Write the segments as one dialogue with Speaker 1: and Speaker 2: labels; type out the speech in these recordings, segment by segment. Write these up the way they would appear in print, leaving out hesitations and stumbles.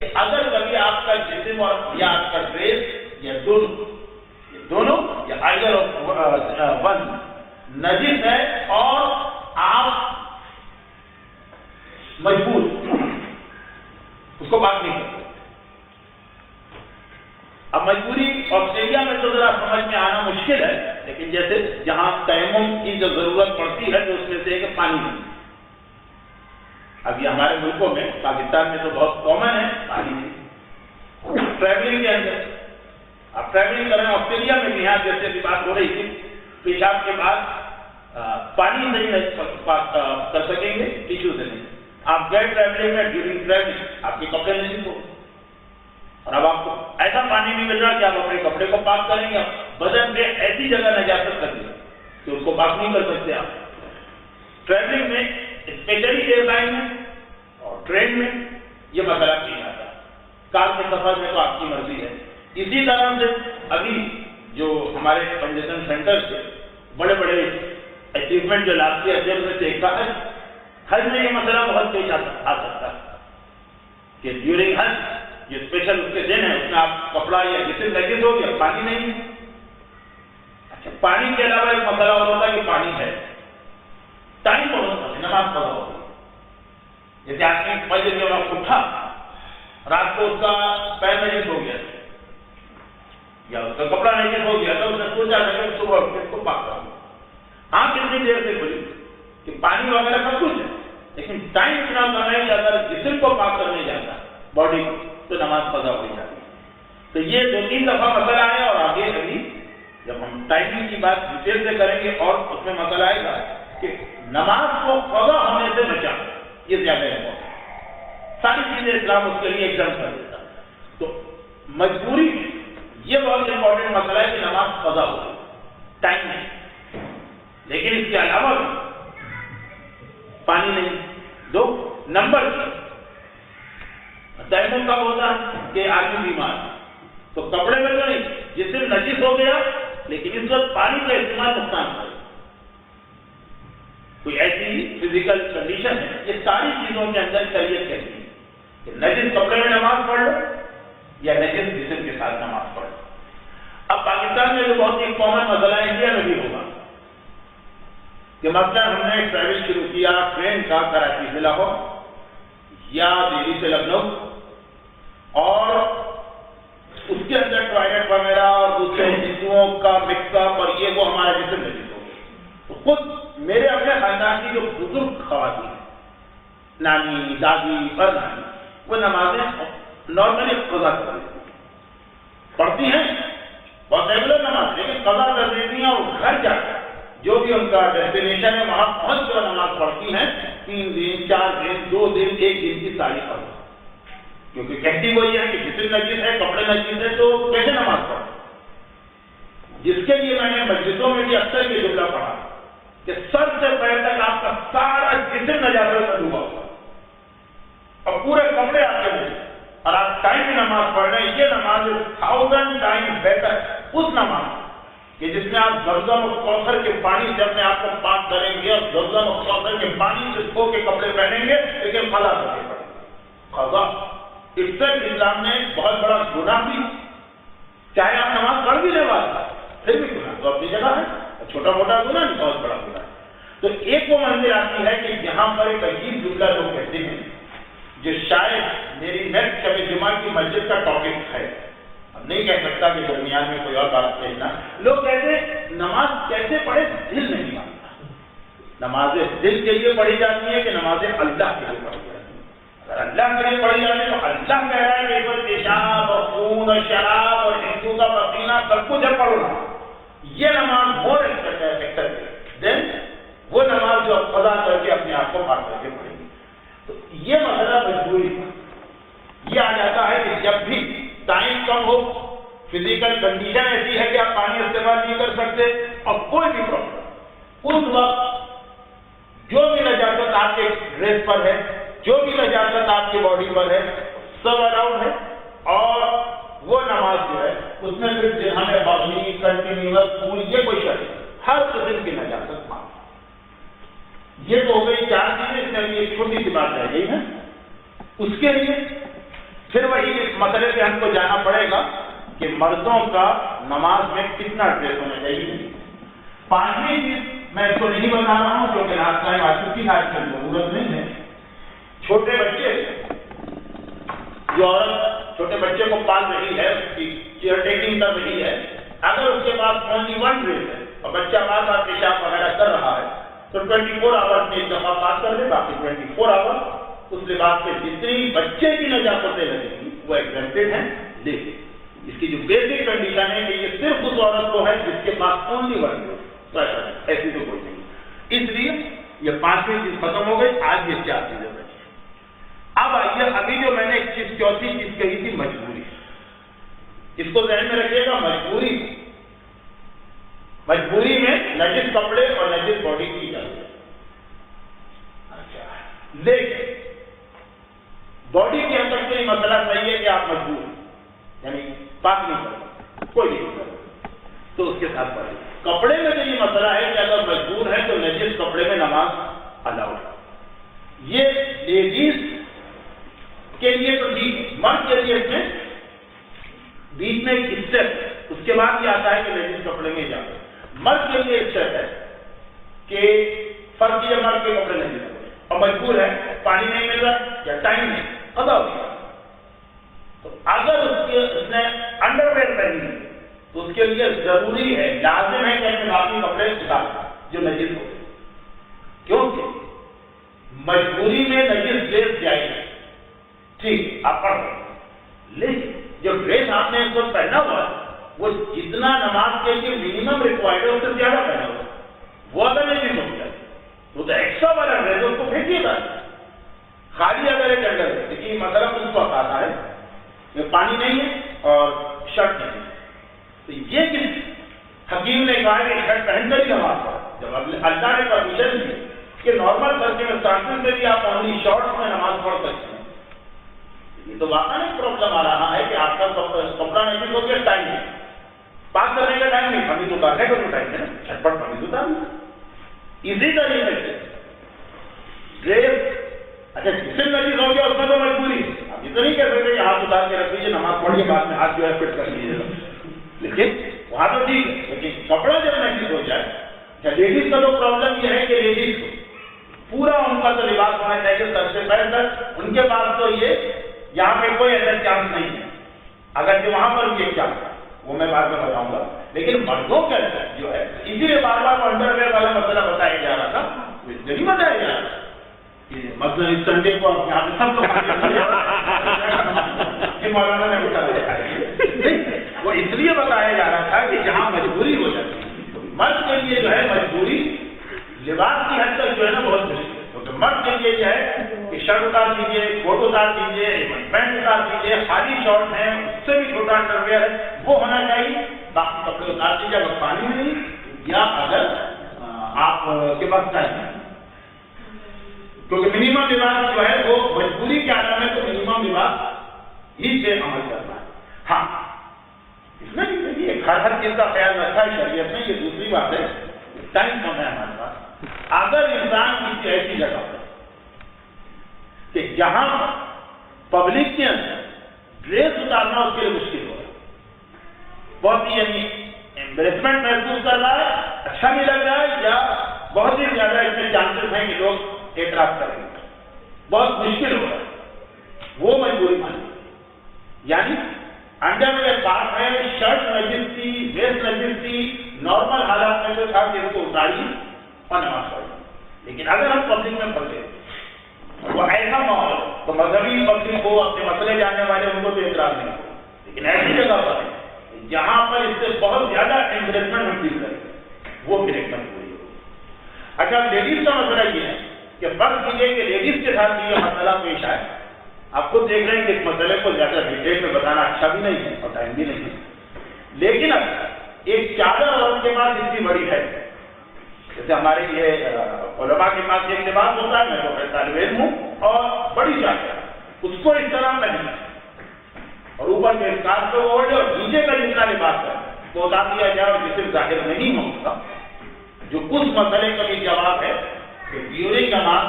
Speaker 1: اگر کبھی آپ کا جسم اور یا آپ کا ڈریس یا دونوں یا آئر ون نجس ہے اور آپ مجبور اس کو پاک نہیں کرتے. اب مجبوری آسٹریلیا میں تو ذرا سمجھ میں آنا مشکل ہے، لیکن جیسے جہاں تیمم کی جو ضرورت پڑتی ہے تو اس میں سے ایک پانی نہیں. اب یہ ہمارے ملکوں میں، پاکستان میں تو بہت کامن ہے پانی نہیں. ٹریولنگ کے اندر آپ ٹریولنگ کریں آسٹریلیا میں بھی، یہاں جیسے بھی بات ہو رہی تھی پیشاب کے بعد پانی نہیں کر سکیں گے ٹیشو سے نہیں. آپ گئے ٹریولنگ میں، ڈیورنگ ٹریولنگ آپ کے کپڑے نہیں ہو، اور اب آپ کو ایسا پانی نہیں مل رہا کہ آپ اپنے کپڑے کو پاک کریں گے. بدن پہ ایسی جگہ نجاست کر دیا کہ اس کو پاک نہیں کر سکتے آپ. ٹریولنگ میں اسپیشلی ایئر لائن میں اور ٹرین میں یہ مسئلہ نہیں آتا. کار کے سفر میں تو آپ کی مرضی ہے. اسی طرح سے ابھی جو ہمارے کنوینشن سینٹر سے بڑے بڑے اچیومنٹ جو لاسٹ ایئر جب میں دیکھا ہے، حج میں یہ مسئلہ بہت تیز آ سکتا ہے کہ ڈیورنگ حج جو اسپیشل اس کے دن ہے اس میں آپ کپڑا یا جسم نجس ہو گیا، پانی نہیں. اچھا، پانی کے علاوہ ایک مسئلہ اور ہوتا ہے کہ پانی ہے، ٹائم پر ہوتا ہے، نماز پڑھا ہوگی. جیسے آدمی فجر کے وقت اٹھا، رات کو اس کا پیر نجس ہو گیا یا اس کا کپڑا نجس ہو گیا تو اس نے سوچا تھا کہ صبح اٹھ کے اس کو پاک کروں. آنکھ کتنی دیر سے کھلی کہ پانی وغیرہ سب کچھ ہے، لیکن ٹائم اتنا کم ہے کہ اگر جسم کو پاک کرنے جاتا باڈی کو تو نماز قضا ہو جاتی ہے. تو یہ 2-3 دفعہ مسئلہ آیا، اور آگے ابھی جب ہم ٹائمنگ کی بات ڈیٹیل سے کریں گے اور اس میں مسئلہ آئے گا کہ نماز کو قضا ہونے سے بچا، یہ زیادہ امپورٹنٹ. ساری چیزیں اسلام اس کے لیے ایک دم کر دیتا. تو مجبوری میں یہ بہت امپورٹنٹ مسئلہ ہے کہ نماز قضا ہو، ٹائم نہیں. لیکن اس کے علاوہ بھی پانی نہیں. 2 نمبر تیمم کب ہوتا ہے کہ آدمی بیمار تو کپڑے میں تو نہیں، جسم نجس ہو گیا لیکن اس وقت پانی کا استعمال نقصان کرے. کوئی ایسی فزیکل کنڈیشن ہے، یہ ساری چیزوں کے اندر شریعت کہتی ہے کہ نجس کپڑے میں نماز پڑھ لو یا نجس جسم کے ساتھ نماز پڑھ لو. اب پاکستان میں جو بہت ہی کامن مسئلہ ہے، انڈیا میں بھی ہوگا کہ مثلا ہم نے ٹریول شروع کیا ٹرین کا کراچی سے لاہور یا دہلی سے لکھنؤ، اور اس کے اندر ٹوائلٹ وغیرہ اور دوسرے جسموں کا مکس اپ اور یہ وہ ہمارا جسم نجس ہو گیا. تو خود میرے اپنے خاندان کی جو بزرگ خواتین، نانی، دادی اور نانی، وہ نمازیں نارملی قضا پڑھتی ہیں، بہت ریگولر نماز، لیکن قضا کر دیتی ہیں اور گھر جا کر جو بھی ان کا ڈیسٹینیشن ہے وہاں پہنچ کر نماز پڑھتی ہیں. 3 دن 4 دن 2 دن 1 دن کی ساری پڑھتی، کیونکہ کہتی وہی ہے کہ جسم نجس ہے، کپڑے نجس ہے، تو کیسے نماز پڑھو. جس کے لیے میں نے مسجدوں میں بھی اکثر یہ جملہ پڑھا کہ سر سے پیر تک آپ کا سارا جسم نجاست میں ڈوبا ہوا اور پورے کپڑے آپ کے ملے اور آپ ٹائم کی نماز پڑھ رہے ہیں. یہ نماز 1000 ٹائم بہتر اس نماز کہ جس میں آپ زمزم اور کوثر کے پانی سے اپنے آپ کو پاک کریں گے اور زمزم اور کوثر کے پانی سے دھو کے کپڑے پہنیں گے، لیکن قضا کرنے پڑیں گے. قضا اس سے اسلام نے بہت بڑا گناہ بھی، چاہے آپ نماز پڑھ بھی لے والا پھر بھی گناہ تو اپنی جگہ ہے، چھوٹا موٹا گناہ نہیں، بہت بڑا گناہ. تو ایک وہ منزل آتی ہے کہ یہاں پر ایک عجیب جملہ لوگ کہتے ہیں جو شاید میری نیکسٹ شب جمعہ کی مسجد کا ٹاپک ہے. اب نہیں کہہ سکتا کہ درمیان میں کوئی اور بات کہنا. لوگ کہتے ہیں نماز کیسے پڑھے، دل نہیں مانتا. نماز دل کے لیے پڑھی جاتی ہے کہ نماز اللہ کے لیے پڑھی جاتی ہے؟ اگر اللہ کے لیے پڑھی جاتی ہے تو اللہ کہہ رہا ہے کہ پیشاب اور خون اور شراب اور ہندو کا پسینہ سب کچھ ہے پڑھو. یہ نماز مور ایکسپیکٹر دین وہ نماز جو قضا کر کے اپنے آپ کو پاک کر کے پڑھیں گے. تو یہ مسئلہ مجبوری یہ آ جاتا ہے کہ جب بھی ٹائم کم ہو، فزیکل کنڈیشن ایسی ہے کہ آپ پانی استعمال نہیں کر سکتے اور کوئی بھی پرابلم، اس وقت جو بھی نجاست آپ کے ڈریس پر ہے، جو بھی نجاست آپ کی باڈی پر ہے، سب الاؤڈ ہے. اور وہ نماز جو ہے اس میں پھر ہمیں باقی کنٹینیوس پوری یہ کوئی شرط، ہر قسم کی نجاست معاف. یہ تو ہو گئی 4 چیزیں. اس میں ایک چھوٹی سی بات رہ گئی ہے. اس کے لیے پھر وہ مسئلے پہ ہم کو جانا پڑے گا کہ مردوں کا نماز میں کتنا ڈریس ہونا چاہیے. پانچویں چیز میں اس کو نہیں بتا رہا ہوں کیونکہ لاسٹ ٹائم آ چکی ہے, آج کل ضرورت نہیں ہے. چھوٹے بچے, جو عورت چھوٹے بچے کو پال رہی ہے, اس کی کیئر ٹیکنگ کر رہی ہے, اگر اس کے پاس اونلی ون ڈریس ہے اور بچہ بار بار پیشاب وغیرہ کر رہا ہے تو 24 آورس میں ایک دفعہ پاس کر دے, باقی 24 آورس اس لباس پہ جتنی بچے کی نجاستیں لگیں گی وہ ایگزمپٹڈ ہیں. لیکن اس کی جو بیسک کنڈیشن ہے کہ یہ صرف اس عورت کو ہے جس کے پاس اونلی ون ڈریس, ایسی تو کوئی نہیں. اس لیے یہ پانچویں چیز ختم ہو گئی. آج یہ چار چیزیں بچی. اب آئیے, ابھی جو میں نے ایک چیز چوتھی چیز کہی تھی, مجبوری. اس کو ذہن میں رکھیے گا. مجبوری میں نجس کپڑے اور نجس باڈی کی جاتی ہے. اچھا, لیکن باڈی کے اندر کوئی مسئلہ صحیح ہے کہ آپ مجبور ہیں, یعنی پاک نہیں کرتے, کوئی نہیں کرتا تو اس کے ساتھ پڑھیں. کپڑے میں تو یہ مسئلہ ہے کہ اگر مجبور ہے تو نجس کپڑے میں نماز الاؤڈ ہے. یہ لیڈیز کے لیے تو ٹھیک, مرد کے لیے اس میں بیچ میں ایک اسٹیپ, اس کے بعد یہ آتا ہے کہ لیڈیز کپڑے میں جاتے. مرد کے لیے اسٹیپ ہے کہ فرض یہ مرد کے کپڑے نہیں لگتے اور مجبور ہے, پانی نہیں مل رہا یا ٹائم نہیں, ادا ہو گیا. تو اگر اس نے انڈر ویئر پہنی ہے تو اس کے لیے ضروری ہے, لازم ہے کہ اپنے باقی کپڑے اتار جو نجس ہو, کیونکہ مجبوری میں نجس ڈریس جائے گی. ٹھیک, آپ پڑھ رہے ہیں, لیکن جو ڈریس آپ نے اس کو پہنا ہوا ہے وہ جتنا نماز کے لیے منیمم ریکوائرڈ ہے اس سے زیادہ پہنا ہوا, وہ اگر نہیں ہو گیا وہ تو ایکسٹرا والا ڈریس اس کو پھینکیے گا. خالی اگر ایک انڈر ہے, لیکن مطلب اس کو آتا ہے کہ پانی نہیں ہے اور شرٹ نہیں ہے, تو یہ کس حکیم نے کہا کہ شرٹ پہن کر ہی نماز پڑھا, جب اللہ نے پرمیشن دی کہ نارمل سرکمسٹانسز میں بھی آپ اونلی شارٹس میں نماز پڑھ سکتے ہیں. یہ تو واقعی ایک پرابلم آ رہا ہے کہ آپ کا کپڑا نہیں ہو گیا, ٹائم ہے, پاس کرنے کا ٹائم نہیں, پانی اتارنے کا تو ٹائم ہے نا, جھٹپٹ پانی اتارنا. اسی طریقے سے ڈریس, اچھا جسم نجس ہو گیا اس میں تو مجبوری ہے, آپ یہ تو نہیں کہہ سکتے کہ ہاتھ اتار کے رکھ لیجیے, نماز پڑھیے, بعد میں ہاتھ جو ہے فٹ کر لیجیے گا. لیکن وہاں تو ٹھیک ہے, لیکن کپڑا جب نجس ہو جائے, اچھا لیڈیز کا تو پرابلم یہ ہے کہ لیڈیز کو پورا ان کا تو لباس ہونا چاہیے سب سے پہلے تک, ان کے پاس تو یہ یہاں پہ کوئی ایسا چانس نہیں ہے. اگر جو وہاں پر یہ چانس ہے وہ میں بعد میں بتاؤں گا, لیکن مردوں کا جو ہے اسی لیے بار بار انڈر ویئر والا مسئلہ بتایا جا رہا تھا, نہیں بتایا جا رہا مطلب اس سنڈے کو یہاں پہ سب کو مولانا نے بتایا, وہ اس لیے بتایا جا رہا تھا کہ جہاں مجبوری ہو جاتی ہے, مرد کے لیے جو ہے مجبوری لباس کی حد تک جو ہے نا بہت مشکل ہے, کیونکہ مرد کے لیے جو ہے کہ شرٹ اتار دیجیے, کوٹ اتار دیجیے, پینٹ اتار دیجیے, خالی شارٹ ہے, اس سے بھی چھوٹا انڈر ویئر ہے وہ ہونا چاہیے, باقی کپڑے اتار دیجیے اگر پانی نہیں یا اگر آپ کے پاس ٹائم ہے, کیونکہ منیمم لباس جو ہے وہ مجبوری کے عالم میں تو منیمم لباس ہی سے عمل کرنا ہے. ہاں اس میں ہر چیز کا خیال رکھا ہے شریعت میں, یہ دوسری بات ہے, ٹائم کم ہے ہمارے پاس. اگر انسان کسی ایسی جگہ پر کہ جہاں پبلک کے اندر ڈریس اتارنا اس کے لیے مشکل ہو رہا ہے, بہت ہی یعنی ایمبریسمنٹ محسوس کر رہا ہے, اچھا نہیں لگ رہا ہے, یا بہت ہی زیادہ اس میں چانسز ہیں کہ لوگ اعتراض کریں گے, بہت مشکل ہو رہا ہے, وہ مجبوری مانی. یعنی انڈر ویئر پاس ہے, شرٹ نجس تھی, ویسٹ نجس تھی, نارمل حالات میں تو تھا کہ اس کو اتاری اور نماز پڑھی. لیکن اگر ہم پبلک میں پڑھتے وہ ایسا ماحول تو مذہبی پبلک کو, اپنے مسئلے جاننے والے ان کو تو اعتراض نہیں ہو, لیکن ایسی جگہ پر جہاں پر اس سے بہت زیادہ انکریجمنٹ ہم فیل کریں وہ پھر ایک مجبوری ہو. اچھا لیڈیز کا مسئلہ یہ ہے کہ فرض کیجیے کہ لیڈیز کے ساتھ یہ مسئلہ پیش آئے, آپ خود دیکھ رہے ہیں کہ اس مسئلے کو زیادہ ڈیٹیل میں بتانا اچھا بھی نہیں ہے اور ٹائم بھی نہیں ہے, لیکن اب ایک چادر عورت کے پاس اتنی بڑی ہے, جیسے ہمارے یہ علماء کے پاس ایک لباس ہوتا ہے, میں تو طالب علم ہوں, اور بڑی چادر اس کو اس طرح پہننا اور اوپر کے اسکارف کو اوڑھ اور نیچے کا جتنا لباس ہے وہ اتار دیا جائے اور جسم ظاہر نہیں ہوگا, جو کچھ مسئلے کا بھی جواب ہے کہ ڈیورنگ نماز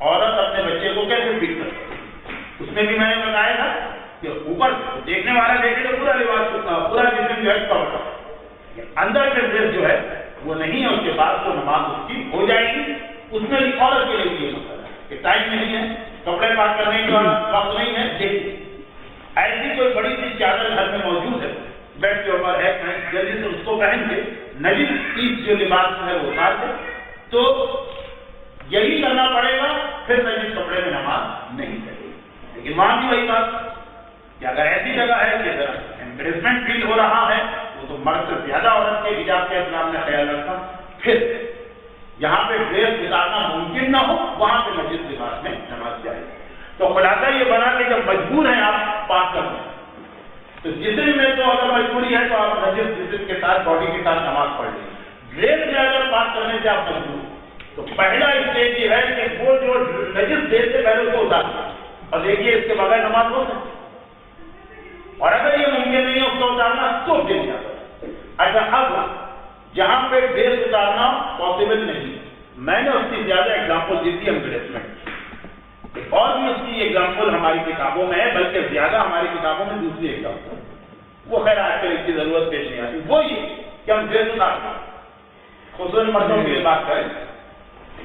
Speaker 1: عورت اپنے بچے کو کیسے فٹ کرتی ہے. اس میں بھی میں نے بتایا تھا کہ اوپر دیکھنے والا دیکھے تو پورا لباس پورا جسم جو ہے کور، اندر کا ڈریس جو ہے وہ نہیں ہے اس کے پاس، تو نماز اس کی ہو جائے گی۔ اس میں بھی عورت کے لیے یہ مسئلہ ہے کہ ٹائم نہیں ہے، کپڑے پاک کرنے کا وقت نہیں ہے، دیکھیے ایسی کوئی بڑی سی چادر گھر میں موجود ہے، بیڈ کے اوپر ہے، جلدی سے اس کو پہن کے نجس چیز جو لباس ہے وہ اتار دے، تو یہی کرنا پڑے گا، پھر نجس کپڑے میں نماز نہیں چلے گی۔ لیکن وہاں بھی وہی بات کہ اگر ایسی جگہ ہے کہ اگر امبریسمنٹ فیل ہو رہا ہے، وہ تو مرد سے زیادہ عورت کے حجاب کے اسلام نے خیال رکھا، پھر جہاں پہ ڈریس اتارنا ممکن نہ ہو وہاں پہ نجس لباس میں نماز جائے۔ تو خلاصہ یہ بنا کہ جب مجبور ہیں آپ پاک کرنے، تو جسم میں تو اگر مجبوری ہے تو آپ نجس جسم کے ساتھ باڈی کے ساتھ نماز پڑھ لیں، ڈریس میں اگر پاک کرنے سے آپ مجبور تو پہلا اسٹیج یہ ہے کہ وہ جو نجس ڈریس سے پہلے اس کو اتار دیں، اور دیکھیے اس کے بغیر نماز ہو سکتی، اور اگر یہ ممکن نہیں ہے اس کو اتارنا تو پھر کیا کریں۔ اچھا اب جہاں پہ ڈریس اتارنا پاسبل نہیں، میں نے اس کی زیادہ ایگزامپل دی تھی امبریسمنٹ، اور بھی اس کی ایگزامپل ہماری کتابوں میں ہے، بلکہ زیادہ ہماری کتابوں میں دوسری ایگزامپل، وہ خیر آج کل اس کی ضرورت پیش نہیں آتی، وہ یہ کہ ہم ڈریس اتارنا خصوصاً مردوں کے لیے بات کریں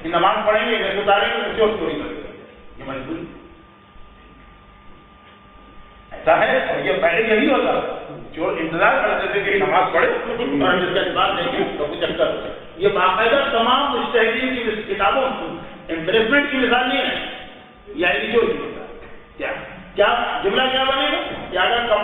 Speaker 1: کہ نماز پڑھیں گے ڈریس اتاریں گے تو چور چوری کر دیں، یہ مجبوری ایسا ہے، اور یہ پہلے یہی ہوتا، چور انتظار کرتے تھے کہ نماز پڑھے اور جس کا جواب دیکھیں تو کچھ چکر، یہ باقاعدہ تمام مجتہدین کی کتابوں امبریسمنٹ کی مثال نہیں ہے، یا جو کیا جملہ کیا بنے گا کہ اگر کپڑے